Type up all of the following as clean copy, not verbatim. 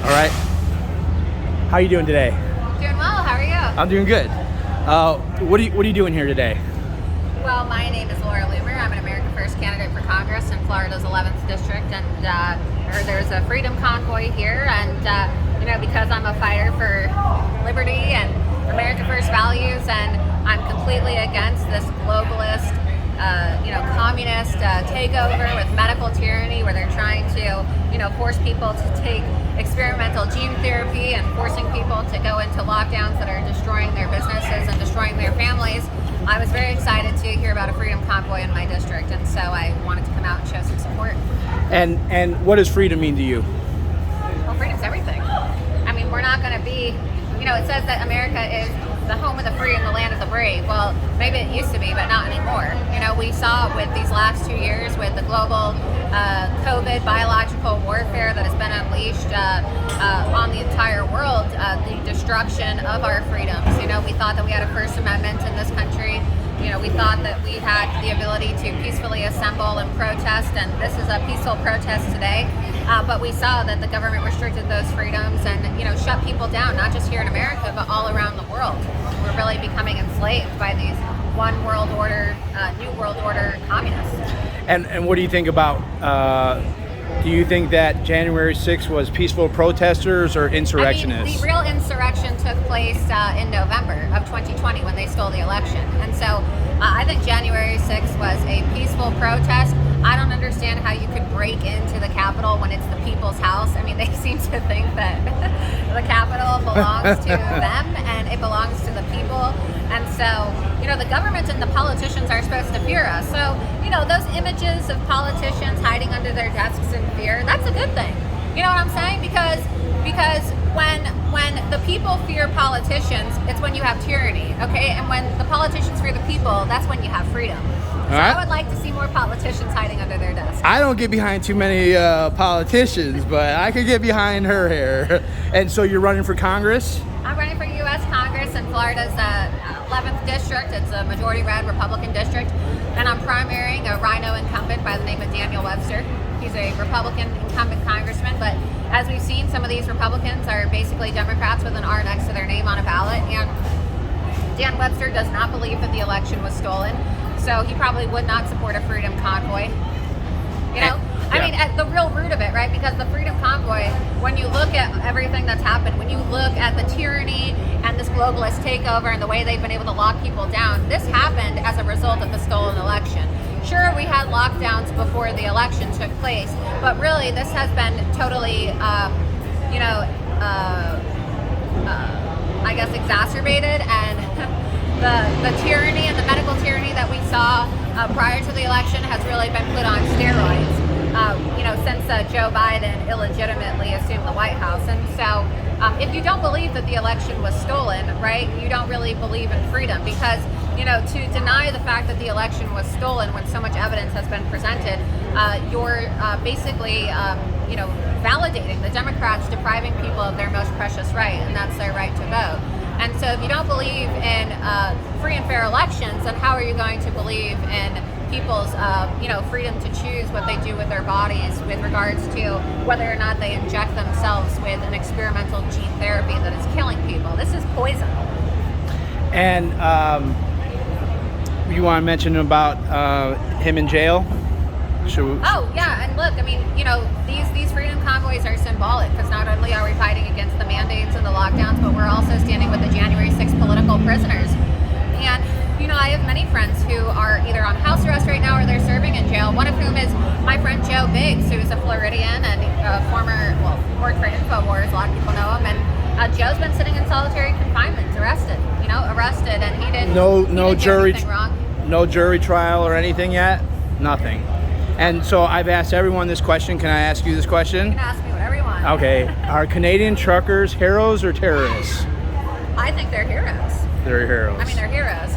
All right. How you doing today? Doing well. How are you? I'm doing good. What are you doing here today? Well, my name is Laura Loomer. I'm an America First candidate for Congress in Florida's 11th district, and there's a freedom convoy here. And because I'm a fighter for liberty and America First values, and I'm completely against this globalist, communist takeover with medical tyranny, where they're trying to, force people to take experimental gene therapy and forcing people to go into lockdowns that are destroying their businesses and destroying their families. I was very excited to hear about a freedom convoy in my district, and so I wanted to come out and show some support. And what does freedom mean to you? Well, freedom's everything. I mean, we're not going to be, it says that America is the home of the free and the land of the brave. Well, maybe it used to be, but not anymore. We saw with these last 2 years with the global COVID biological warfare that has been unleashed on the entire world, the destruction of our freedoms. We thought that we had a First Amendment in this country. We thought that we had the ability to peacefully assemble and protest, and this is a peaceful protest today. But we saw that the government restricted those freedoms and, shut people down, not just here in America, but all around the world. We're really becoming enslaved by these one world order, new world order communists. And what do you think about, do you think that January 6th was peaceful protesters or insurrectionists? The real insurrection took place in November of 2020 when they stole the election. And so I think January 6th was a peaceful protest. I don't understand how you could break into the Capitol when it's the people's house. I mean, they seem to think that the Capitol belongs to them and it belongs to the people. And so, the government and the politicians are supposed to fear us. So, those images of politicians hiding under their desks in fear, that's a good thing. You know what I'm saying? Because when the people fear politicians, it's when you have tyranny, okay? And when the politicians fear the people, that's when you have freedom. So I would like to see more politicians hiding under their desks. I don't get behind too many politicians, but I could get behind her here. And so you're running for Congress? I'm running for U.S. Congress in Florida's 11th district. It's a majority red Republican district. And I'm primarying a Rhino incumbent by the name of Daniel Webster. He's a Republican incumbent congressman, but as we've seen, some of these Republicans are basically Democrats with an R next to their name on a ballot. And Dan Webster does not believe that the election was stolen, so he probably would not support a freedom convoy. I mean, at the real root of it, right? Because the freedom convoy, when you look at everything that's happened, when you look at the tyranny and this globalist takeover and the way they've been able to lock people down, this happened as a result of the stolen election. Sure, we had lockdowns before the election took place, but really this has been totally, I guess, exacerbated, and the tyranny and the medical tyranny that we saw prior to the election has really been put on steroids, since Joe Biden illegitimately assumed the White House. And so if you don't believe that the election was stolen, right, you don't really believe in freedom, because, to deny the fact that the election was stolen when so much evidence has been presented, you're basically, validating the Democrats depriving people of their most precious right, and that's their right to vote. And so if you don't believe in free and fair elections, then how are you going to believe in people's, freedom to choose what they do with their bodies with regards to whether or not they inject themselves with an experimental gene therapy that is killing people? This is poison. And you want to mention about him in jail? Oh, yeah, and look, I mean, these freedom convoys are symbolic, because not only are we fighting against the mandates and the lockdowns, but we're also standing with the January 6th political prisoners. And, I have many friends who are either on house arrest right now or they're serving in jail, one of whom is my friend Joe Biggs, who is a Floridian and worked for InfoWars, a lot of people know him, and Joe's been sitting in solitary confinement, arrested, and he didn't do anything wrong. No jury trial or anything yet? Nothing. And so I've asked everyone this question. Can I ask you this question? You can ask me whatever you want. Okay. Are Canadian truckers heroes or terrorists? I think they're heroes. They're heroes. I mean, they're heroes.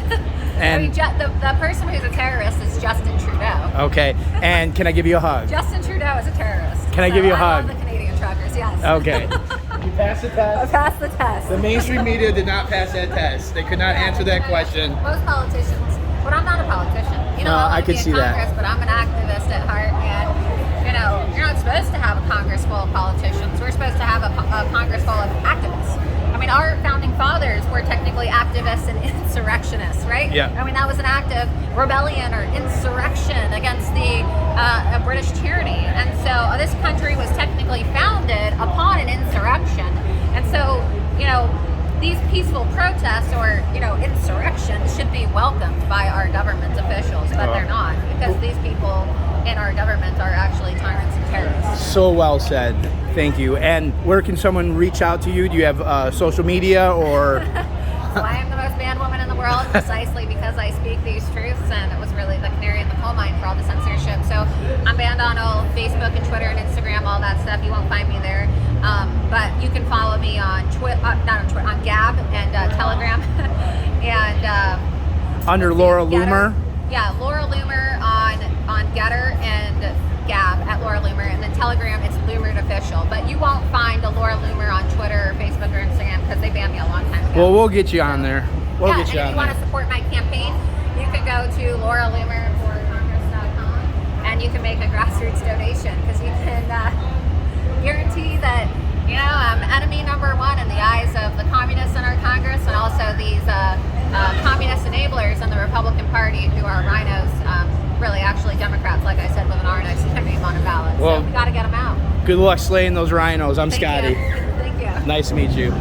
And the person who's a terrorist is Justin Trudeau. Okay. And can I give you a hug? Justin Trudeau is a terrorist. Can I give you a hug? I love the Canadian truckers, yes. Okay. You passed the test? I passed the test. The mainstream media did not pass that test. They could not answer that question. Most politicians, but I'm not a politician. I could see Congress, that. But I'm an activist at heart, and you're not supposed to have a Congress full of politicians. We're supposed to have a mean, our founding fathers were technically activists and insurrectionists, right? Yeah. I mean, that was an act of rebellion or insurrection against the British tyranny. And so this country was technically founded upon an insurrection. And so, you know, these peaceful protests or, you know, insurrection should be welcomed by our government officials, but they're not, because these people in our government are actually tyrants and terrorists. So well said. Thank you. And where can someone reach out to you? Do you have social media or? So I am the most banned woman in the world precisely because I speak these truths, and it was really the canary in the coal mine for all the censorship. So I'm banned on all Facebook and Twitter and Instagram, all that stuff. You won't find me there. But you can follow me on on Gab and Telegram, and Under Laura Loomer? Yeah, Laura Loomer on Getter and Gab at Laura Loomer, and then Telegram it's Loomered Official. But you won't find a Laura Loomer on Twitter or Facebook or Instagram because they banned me a long time ago. Well, we'll get you on there. We'll get you and if on you want there. to support my campaign, you can go to lauraloomer4congress.com and you can make a grassroots donation, because you can guarantee that, you know, I'm enemy number one in the eyes of the communists in our Congress, and also these communist enablers in the Republican Party who are rhinos, really actually Democrats, like I said, with an R next to their name on a ballot. Well, so we got to get them out. Good luck slaying those rhinos. I'm Thank Scotty. you. Thank you. Nice to meet you.